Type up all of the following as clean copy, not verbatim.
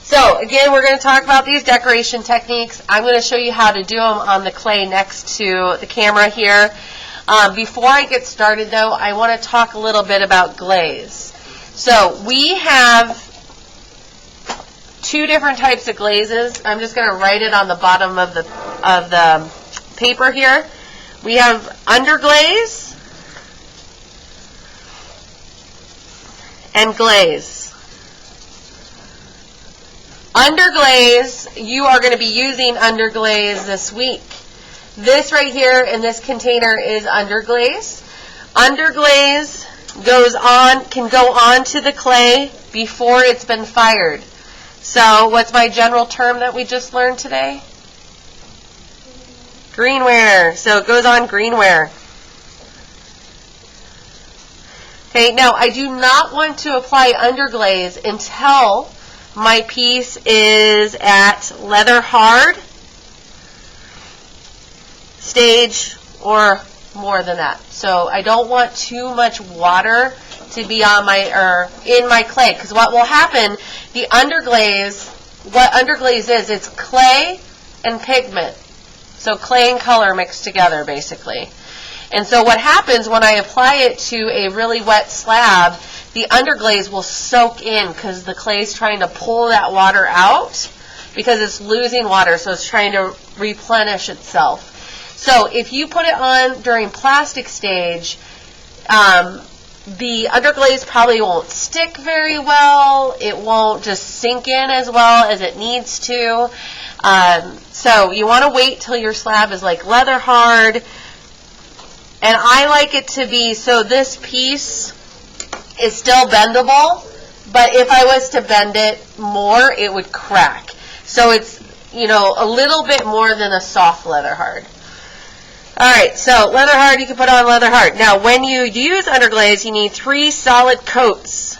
So again, we're going to talk about these decoration techniques. I'm going to show you how to do them on the clay next to the camera here. Before I get started, though, I want to talk a little bit about glaze. So we have two different types of glazes. I'm just going to write it on the bottom of the paper here. We have Underglaze and Glaze. Underglaze, you are going to be using Underglaze this week. This right here in this container is Underglaze. Underglaze can go on to the clay before it's been fired. So what's my general term that we just learned today? Greenware. So it goes on greenware. Okay, now I do not want to apply Underglaze until my piece is at leather hard stage or more than that. So I don't want too much water to be on in my clay, because what will happen, what Underglaze is, it's clay and pigment. So clay and color mixed together, basically. And so what happens when I apply it to a really wet slab, the Underglaze will soak in because the clay is trying to pull that water out because it's losing water, so it's trying to replenish itself. So if you put it on during plastic stage, the Underglaze probably won't stick very well. It won't just sink in as well as it needs to. So you want to wait till your slab is like leather hard. And I like it to be, so this piece is still bendable, but if I was to bend it more, it would crack. So it's, a little bit more than a soft leather hard. All right, so leather hard, you can put on leather hard. Now, when you use Underglaze, you need 3 solid coats.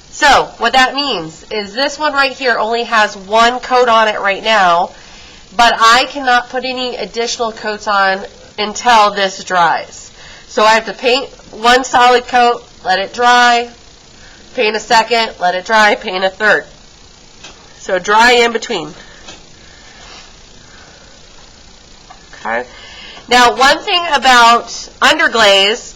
So what that means is this one right here only has 1 coat on it right now, but I cannot put any additional coats on until this dries. So I have to paint 1 solid coat, let it dry, paint a second, let it dry, paint a third. So dry in between. Okay. Now, one thing about Underglaze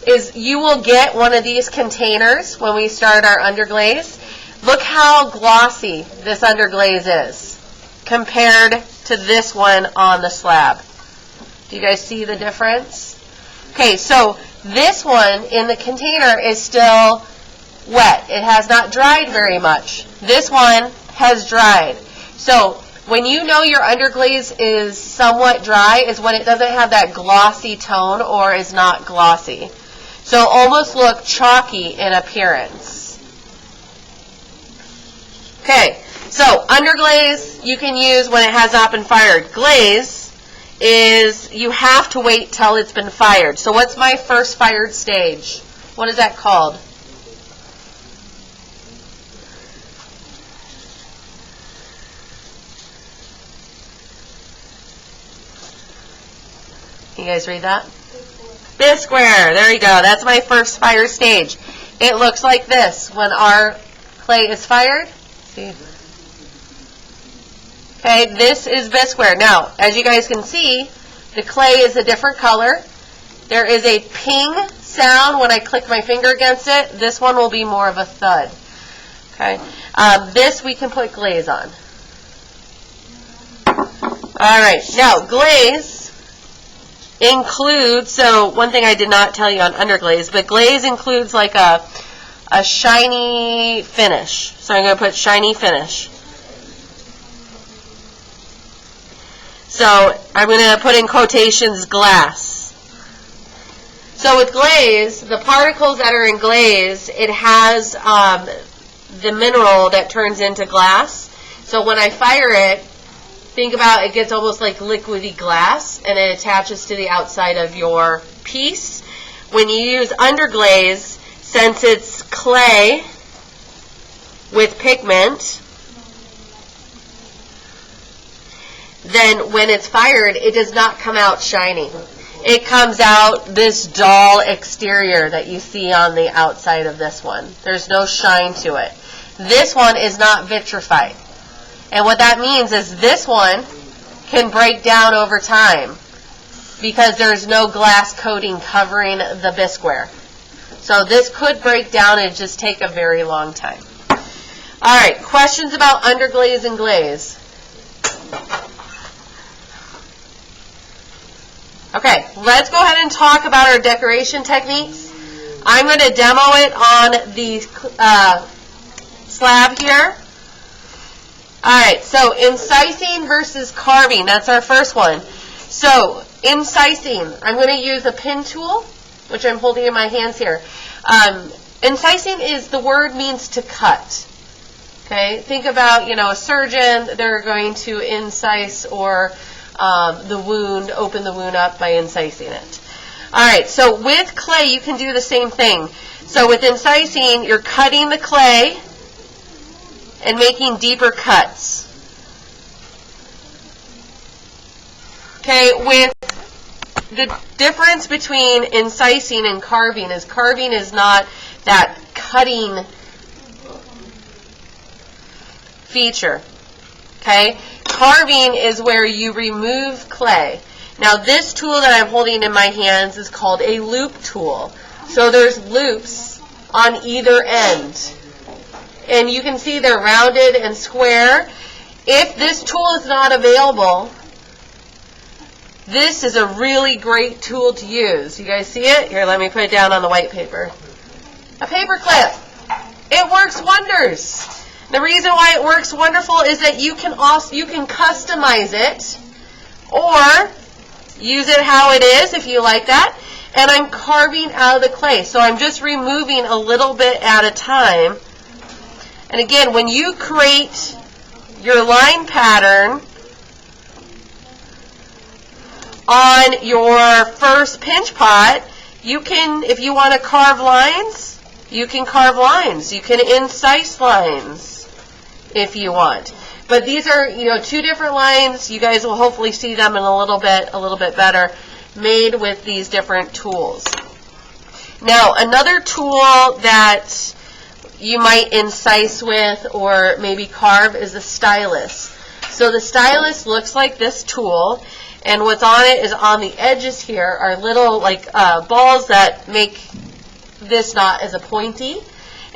is you will get one of these containers when we start our Underglaze. Look how glossy this Underglaze is compared to this one on the slab. Do you guys see the difference? Okay, so this one in the container is still wet. It has not dried very much. This one has dried. So when you know your Underglaze is somewhat dry is when it doesn't have that glossy tone or is not glossy. So almost look chalky in appearance. Okay, so Underglaze you can use when it has not been fired. Glaze is you have to wait till it's been fired. So what's my first fired stage? What is that called? You guys read that? Bisqueware. There you go. That's my first fire stage. It looks like this when our clay is fired. See? Okay, this is Bisqueware. Now, as you guys can see, the clay is a different color. There is a ping sound when I click my finger against it. This one will be more of a thud. Okay, this we can put glaze on. All right, now glaze includes, so one thing I did not tell you on Underglaze, but glaze includes like a shiny finish. So I'm going to put shiny finish. So I'm going to put in quotations glass. So with glaze, the particles that are in glaze, it has the mineral that turns into glass. So when I fire it, think about it gets almost like liquidy glass, and it attaches to the outside of your piece. When you use Underglaze, since it's clay with pigment, then when it's fired, it does not come out shiny. It comes out this dull exterior that you see on the outside of this one. There's no shine to it. This one is not vitrified. And what that means is this one can break down over time because there's no glass coating covering the bisqueware. So this could break down and just take a very long time. All right, questions about underglaze and glaze? Okay, let's go ahead and talk about our decoration techniques. I'm going to demo it on the slab here. All right, so incising versus carving, that's our first one. So incising, I'm going to use a pin tool, which I'm holding in my hands here. Incising is, the word means to cut. Okay, think about, a surgeon, they're going to incise or open the wound up by incising it. All right, so with clay, you can do the same thing. So with incising, you're cutting the clay and making deeper cuts. Okay, with the difference between incising and carving is not that cutting feature. Okay, carving is where you remove clay. Now this tool that I'm holding in my hands is called a loop tool. So there's loops on either end. And you can see they're rounded and square. If this tool is not available, this is a really great tool to use. You guys see it? Here, let me put it down on the white paper. A paper clip. It works wonders. The reason why it works wonderful is that you can customize it or use it how it is if you like that. And I'm carving out of the clay. So I'm just removing a little bit at a time. And again, when you create your line pattern on your first pinch pot, you can, if you want to carve lines, you can carve lines. You can incise lines if you want. But these are, two different lines. You guys will hopefully see them in a little bit better, made with these different tools. Now, another tool that you might incise with or maybe carve is a stylus. So the stylus looks like this tool, and what's on it is on the edges here are little balls that make this not as a pointy,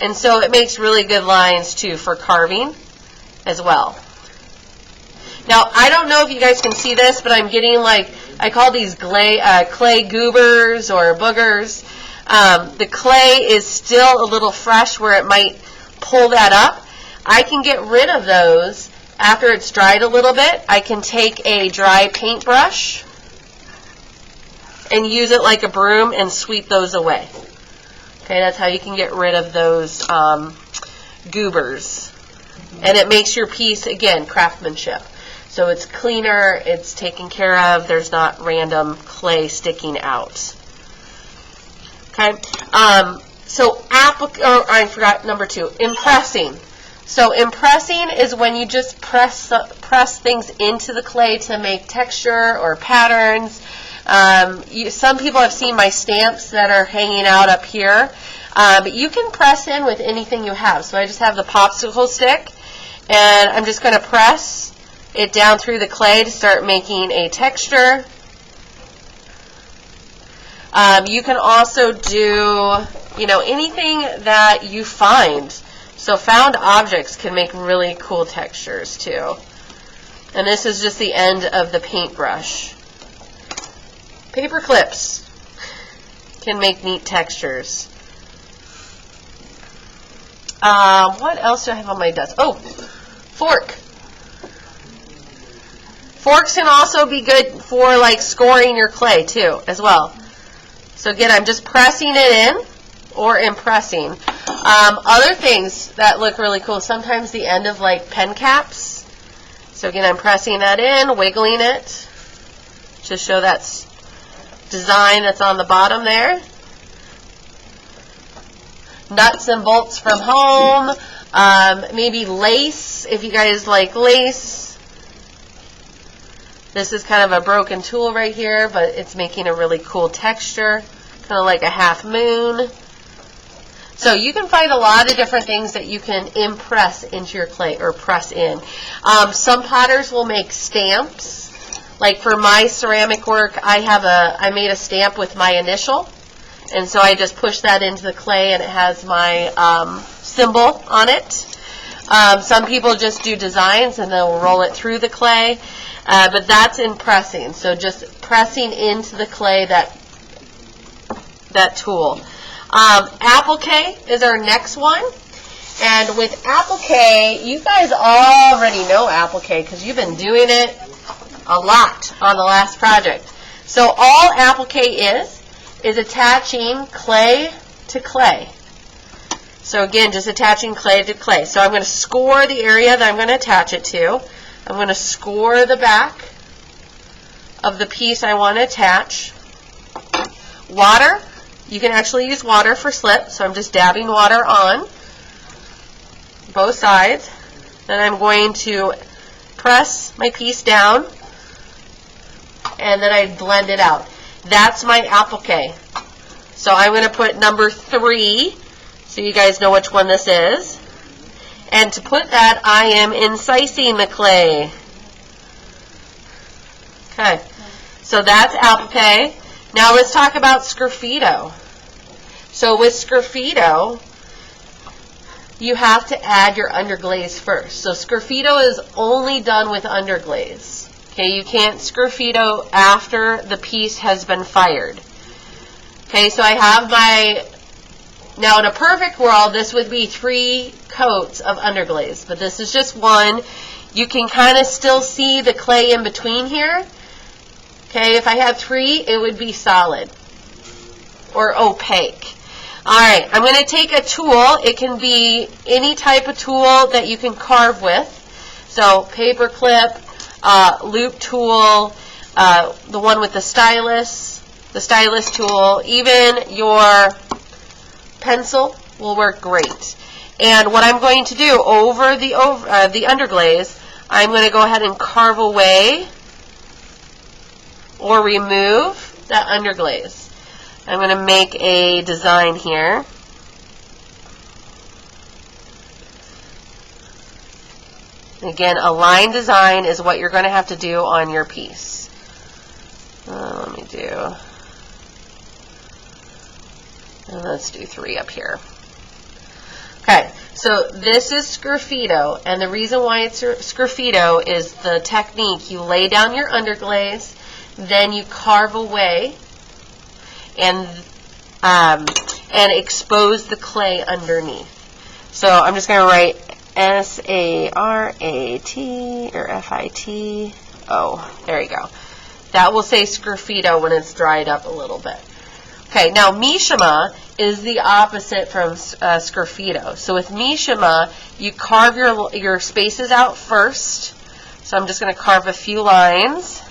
and so it makes really good lines too for carving as well. Now, I don't know if you guys can see this, but I'm getting I call these clay goobers or boogers. The clay is still a little fresh where it might pull that up. I can get rid of those after it's dried a little bit. I can take a dry paintbrush and use it like a broom and sweep those away. Okay, that's how you can get rid of those goobers. And it makes your piece, again, craftsmanship. So it's cleaner, it's taken care of, there's not random clay sticking out. Okay, I forgot number 2, impressing. So impressing is when you just press things into the clay to make texture or patterns. Some people have seen my stamps that are hanging out up here. But you can press in with anything you have. So I just have the popsicle stick, and I'm just going to press it down through the clay to start making a texture. You can also do, anything that you find. So found objects can make really cool textures too. And this is just the end of the paintbrush. Paper clips can make neat textures. What else do I have on my desk? Oh, fork. Forks can also be good for scoring your clay too, as well. So again, I'm just pressing it in or impressing. Other things that look really cool, sometimes the end of pen caps. So again, I'm pressing that in, wiggling it to show that design that's on the bottom there. Nuts and bolts from home. Maybe lace, if you guys like lace. This is kind of a broken tool right here, but it's making a really cool texture, kind of like a half moon. So you can find a lot of different things that you can impress into your clay or press in. Some potters will make stamps. Like for my ceramic work, I made a stamp with my initial, and so I just push that into the clay and it has my symbol on it. Some people just do designs and they'll roll it through the clay, but that's in pressing. So just pressing into the clay that tool. Applique is our next one. And with applique, you guys already know applique because you've been doing it a lot on the last project. So all applique is attaching clay to clay. So again, just attaching clay to clay. So I'm going to score the area that I'm going to attach it to. I'm going to score the back of the piece I want to attach. Water, you can actually use water for slip. So I'm just dabbing water on both sides. Then I'm going to press my piece down, and then I blend it out. That's my applique. So I'm going to put number 3, so you guys know which one this is. And to put that, I am incising the clay. Okay, so that's applique. Now let's talk about sgraffito. So with sgraffito, you have to add your underglaze first. So sgraffito is only done with underglaze. Okay, you can't sgraffito after the piece has been fired. Okay, so I have now in a perfect world, this would be 3 coats of underglaze, but this is just 1. You can kind of still see the clay in between here. Okay, if I had 3, it would be solid or opaque. Alright, I'm going to take a tool. It can be any type of tool that you can carve with. So paper clip, loop tool, the one with the stylus tool, even your pencil will work great. And what I'm going to do over the underglaze, I'm going to go ahead and carve away or remove that underglaze. I'm going to make a design here. Again, a line design is what you're going to have to do on your piece. Let me do, and let's do 3 up here. Okay, so this is sgraffito, and the reason why it's sgraffito is the technique. You lay down your underglaze, then you carve away and expose the clay underneath. So I'm just going to write S-A-R-A-T or F-I-T-O. There you go. That will say sgraffito when it's dried up a little bit. Okay, now mishima is the opposite from sgraffito. So with mishima, you carve your spaces out first. So I'm just going to carve a few lines.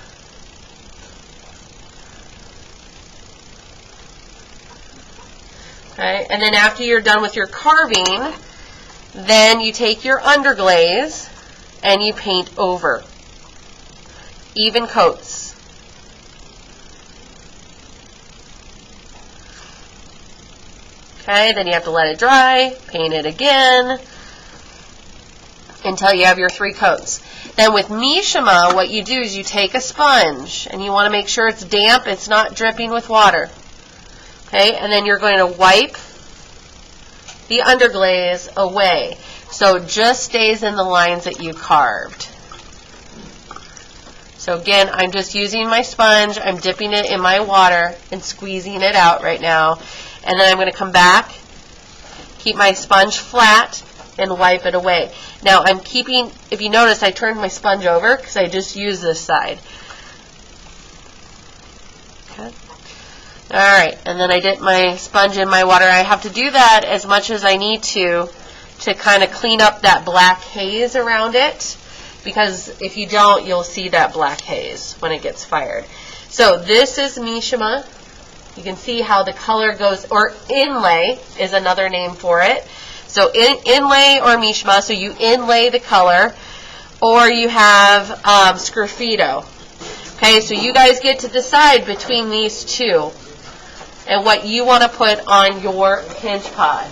Okay, and then after you're done with your carving, then you take your underglaze and you paint over. Even coats. Okay, then you have to let it dry, paint it again, until you have your 3 coats. Then with mishima, what you do is you take a sponge, and you want to make sure it's damp, it's not dripping with water. Okay, and then you're going to wipe the underglaze away, so it just stays in the lines that you carved. So again, I'm just using my sponge, I'm dipping it in my water and squeezing it out right now. And then I'm going to come back, keep my sponge flat, and wipe it away. Now I'm keeping, if you notice, I turned my sponge over because I just used this side. Okay. Alright, and then I dip my sponge in my water. I have to do that as much as I need to kind of clean up that black haze around it, because if you don't, you'll see that black haze when it gets fired. So this is mishima. You can see how the color goes, or inlay is another name for it. So inlay or mishima, so you inlay the color, or you have sgraffito. Okay, so you guys get to decide between these 2 and what you want to put on your pinch pot.